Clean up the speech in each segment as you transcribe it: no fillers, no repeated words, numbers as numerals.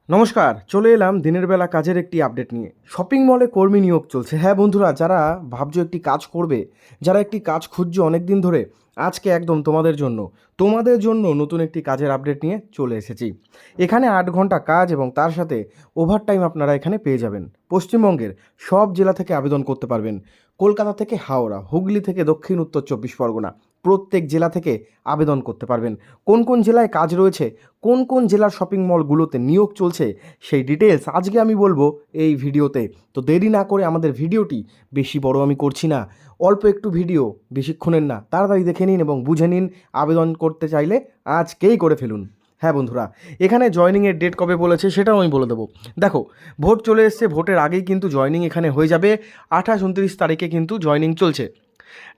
নমস্কার, চলে এলাম দিনের বেলা কাজের একটি আপডেট নিয়ে। শপিং মলে কর্মী নিয়োগ চলছে। হ্যাঁ বন্ধুরা, যারা ভাবছো একটি কাজ করবে, যারা একটি কাজ খুঁজছো অনেক দিন ধরে, আজকে একদম তোমাদের জন্য নতুন একটি কাজের আপডেট নিয়ে চলে এসেছি। এখানে 8 ঘন্টা কাজ এবং তার সাথে ওভারটাইম আপনারা এখানে পেয়ে যাবেন। পশ্চিমবঙ্গের সব জেলা থেকে আবেদন করতে পারবেন। কলকাতা থেকে হাওড়া, হুগলি থেকে দক্ষিণ উত্তর 24 পরগনা, প্রত্যেক জেলা থেকে আবেদন করতে পারবেন। কোন কোন জেলায় কাজ রয়েছে, কোন কোন জেলার শপিং মলগুলোতে নিয়োগ চলছে, সেই ডিটেলস আজকে আমি বলবো এই ভিডিওতে। তো দেরি না করে আমাদের ভিডিওটি বেশি বড় আমি করছি না, অল্প একটু ভিডিও, বেশিক্ষণের না, তাড়াতাড়ি দেখে নিন এবং বুঝে নিন। আবেদন করতে চাইলে আজকেই করে ফেলুন। হ্যাঁ বন্ধুরা, এখানে জয়নিংয়ের ডেট কবে বলেছে সেটাও আমি বলে দেবো। দেখো, ভোট চলে এসছে, ভোটের আগেই কিন্তু জয়নিং এখানে হয়ে যাবে। 28-29 তারিখে কিন্তু জয়নিং চলছে।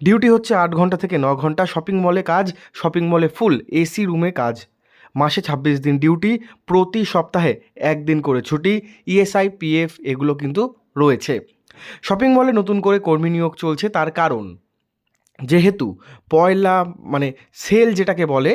ডিউটি হচ্ছে 8 ঘন্টা থেকে 9 ঘন্টা। শপিং মলে কাজ, শপিং মলে ফুল এসি রুমে কাজ। মাসে 26 দিন ডিউটি, প্রতি সপ্তাহে 1 দিন করে ছুটি, ইএসআই পিএফ এগুলো কিন্তু রয়েছে। শপিং মলে নতুন করে কর্মী নিয়োগ চলছে, তার কারণ যেহেতু পয়লা মানে সেল যেটাকে বলে,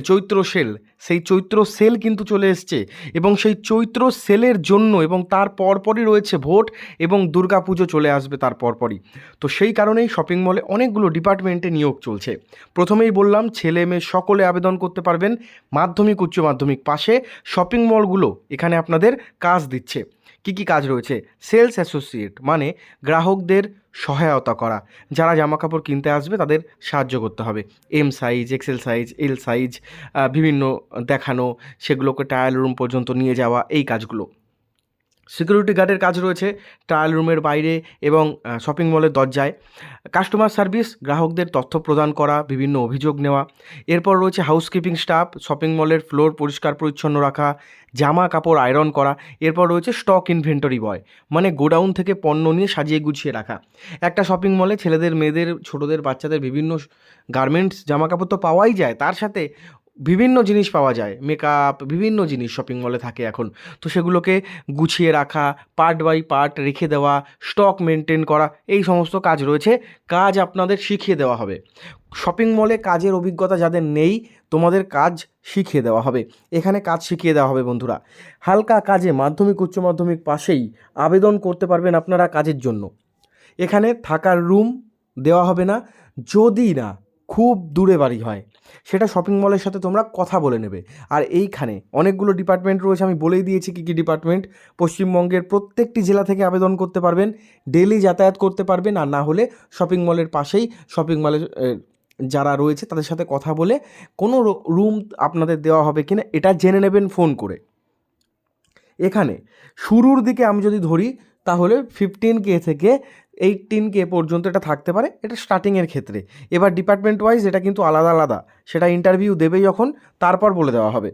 চৈত্র সেল, সেই চৈত্র সেল কিন্তু চলে এসছে এবং সেই চৈত্র সেলের জন্য এবং তার পরপরই রয়েছে ভোট এবং দুর্গাপুজো চলে আসবে তার পরপরই। তো সেই কারণেই শপিং মলে অনেকগুলো ডিপার্টমেন্টে নিয়োগ চলছে। প্রথমেই বললাম, ছেলে মেয়ে সকলে আবেদন করতে পারবেন। মাধ্যমিক উচ্চ মাধ্যমিক পাশে শপিং মলগুলো এখানে আপনাদের কাজ দিচ্ছে। কি কি কাজ রয়েছে? সেলস অ্যাসোসিয়েট মানে গ্রাহকদের সহায়তা করা, যারা জামা কাপড় কিনতে আসবে তাদের সাহায্য করতে হবে। M size, XL size, L size বিভিন্ন দেখানো, সেগুলোকে ট্রায়াল রুম পর্যন্ত নিয়ে যাওয়া, এই কাজগুলো। সিকিউরিটি গার্ডের কাজ রয়েছে ট্রায়াল রুমের বাইরে এবং শপিং মলের দরজায়। কাস্টমার সার্ভিস, গ্রাহকদের তথ্য প্রদান করা, বিভিন্ন অভিযোগ নেওয়া। এরপর রয়েছে হাউসকিপিং স্টাফ, শপিং মলের ফ্লোর পরিষ্কার পরিচ্ছন্ন রাখা, জামা কাপড় আয়রন করা। এরপর রয়েছে স্টক ইনভেন্টরি বয়, মানে গোডাউন থেকে পণ্য নিয়ে সাজিয়ে গুছিয়ে রাখা। একটা শপিং মলে ছেলেদের, মেয়েদের, ছোটোদের, বাচ্চাদের বিভিন্ন গার্মেন্টস জামা কাপড় তো পাওয়াই যায়, তার সাথে বিভিন্ন জিনিস পাওয়া যায়, মেকআপ, বিভিন্ন জিনিস শপিং মলে থাকে এখন। তো সেগুলোকে গুছিয়ে রাখা, পার্ট বাই পার্ট রেখে দেওয়া, স্টক মেনটেন করা, এই সমস্ত কাজ রয়েছে। কাজ আপনাদের শিখিয়ে দেওয়া হবে। শপিং মলে কাজের অভিজ্ঞতা যাদের নেই, তোমাদের কাজ শিখিয়ে দেওয়া হবে। এখানে কাজ শিখিয়ে দেওয়া হবে বন্ধুরা। হালকা কাজে মাধ্যমিক উচ্চ মাধ্যমিক পাশেই আবেদন করতে পারবেন আপনারা কাজের জন্য। এখানে থাকার রুম দেওয়া হবে না, যদি না খুব দূরে বাড়ি হয়, সেটা শপিং মলের সাথে তোমরা কথা বলে নেবে। আর এইখানে অনেকগুলো ডিপার্টমেন্ট রয়েছে, আমি বলেই দিয়েছি কী কী ডিপার্টমেন্ট। পশ্চিমবঙ্গের প্রত্যেকটি জেলা থেকে আবেদন করতে পারবেন, ডেলি যাতায়াত করতে পারবেন। আর না হলে শপিং মলের পাশেই শপিং মলের যারা রয়েছে তাদের সাথে কথা বলে কোনো রুম আপনাদের দেওয়া হবে কিনা এটা জেনে নেবেন ফোন করে। এখানে শুরুর দিকে আমি যদি ধরি, তাহলে 15K থেকে 18K পর্যন্ত এটা থাকতে পারে, এটা স্টার্টিংয়ের ক্ষেত্রে। এবার ডিপার্টমেন্ট ওয়াইজ এটা কিন্তু আলাদা আলাদা, সেটা ইন্টারভিউ দেবে যখন তারপর বলে দেওয়া হবে।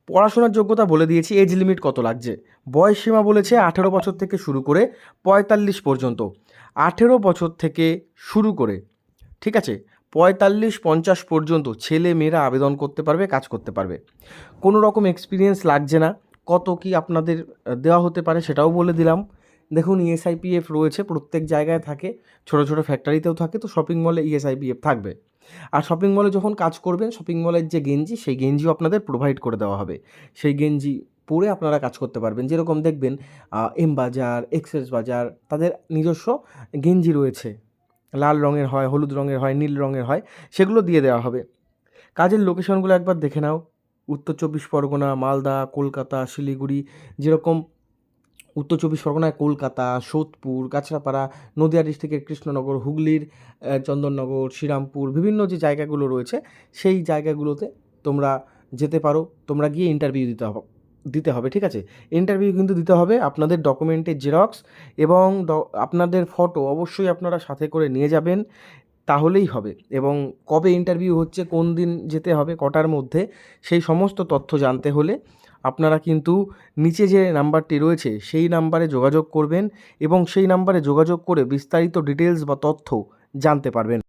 পড়াশোনার যোগ্যতা বলে দিয়েছি। এজ লিমিট কত লাগছে, বয়স সীমা বলেছে 18 বছর থেকে শুরু করে 45 পর্যন্ত। 18 বছর থেকে শুরু করে, ঠিক আছে, 45-50 পর্যন্ত ছেলে মেয়েরা আবেদন করতে পারবে, কাজ করতে পারবে। কোনো রকম এক্সপিরিয়েন্স লাগছে না। কত কি আপনাদের দেওয়া হতে পারে সেটাও বলে দিলাম। দেখুন, ইএসআইপিএফ রয়েছে, প্রত্যেক জায়গায় থাকে, ছোটো ছোটো ফ্যাক্টরিতেও থাকে। তো শপিং মলে ইএসআইপিএফ থাকবে। আর শপিং মলে যখন কাজ করবেন, শপিং মলের যে গেঞ্জি, সেই গেঞ্জিও আপনাদের প্রোভাইড করে দেওয়া হবে। সেই গেঞ্জি পরে আপনারা কাজ করতে পারবেন। যেরকম দেখবেন এম বাজার, এক্সেস বাজার, তাদের নিজস্ব গেঞ্জি রয়েছে, লাল রঙের হয়, হলুদ রঙের হয়, নীল রঙের হয়, সেগুলো দিয়ে দেওয়া হবে। কাজের লোকেশনগুলো একবার দেখে নাও। উত্তর 24 পরগনা, মালদা, কলকাতা, শিলিগুড়ি। যেরকম উত্তর 24 পরগনায় কলকাতা, সোদপুর, কাঁচরাপাড়া, নদিয়া ডিস্ট্রিক্টের কৃষ্ণনগর, হুগলির চন্দননগর, শ্রীরামপুর, বিভিন্ন যে জায়গাগুলো রয়েছে সেই জায়গাগুলোতে তোমরা যেতে পারো। তোমরা গিয়ে ইন্টারভিউ দিতে হবে, ঠিক আছে? ইন্টারভিউ কিন্তু দিতে হবে। আপনাদের ডকুমেন্টের জেরক্স এবং আপনাদের ফটো অবশ্যই আপনারা সাথে করে নিয়ে যাবেন, তাহলেই হবে। এবং কবে ইন্টারভিউ হচ্ছে, কোন দিন যেতে হবে, কটার মধ্যে, সেই সমস্ত তথ্য জানতে হলে আপনারা কিন্তু নিচে যে নাম্বারটি রয়েছে সেই নাম্বারে যোগাযোগ করবেন এবং সেই নাম্বারে যোগাযোগ করে বিস্তারিত ডিটেলস বা তথ্য জানতে পারবেন।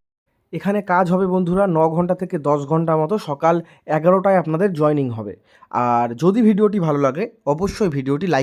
এখানে কাজ হবে বন্ধুরা 9 ঘন্টা থেকে 10 ঘন্টা মতো। সকাল 11টায় আপনাদের জয়নিং হবে। আর যদি ভিডিওটি ভালো লাগে, অবশ্যই ভিডিওটি লাইক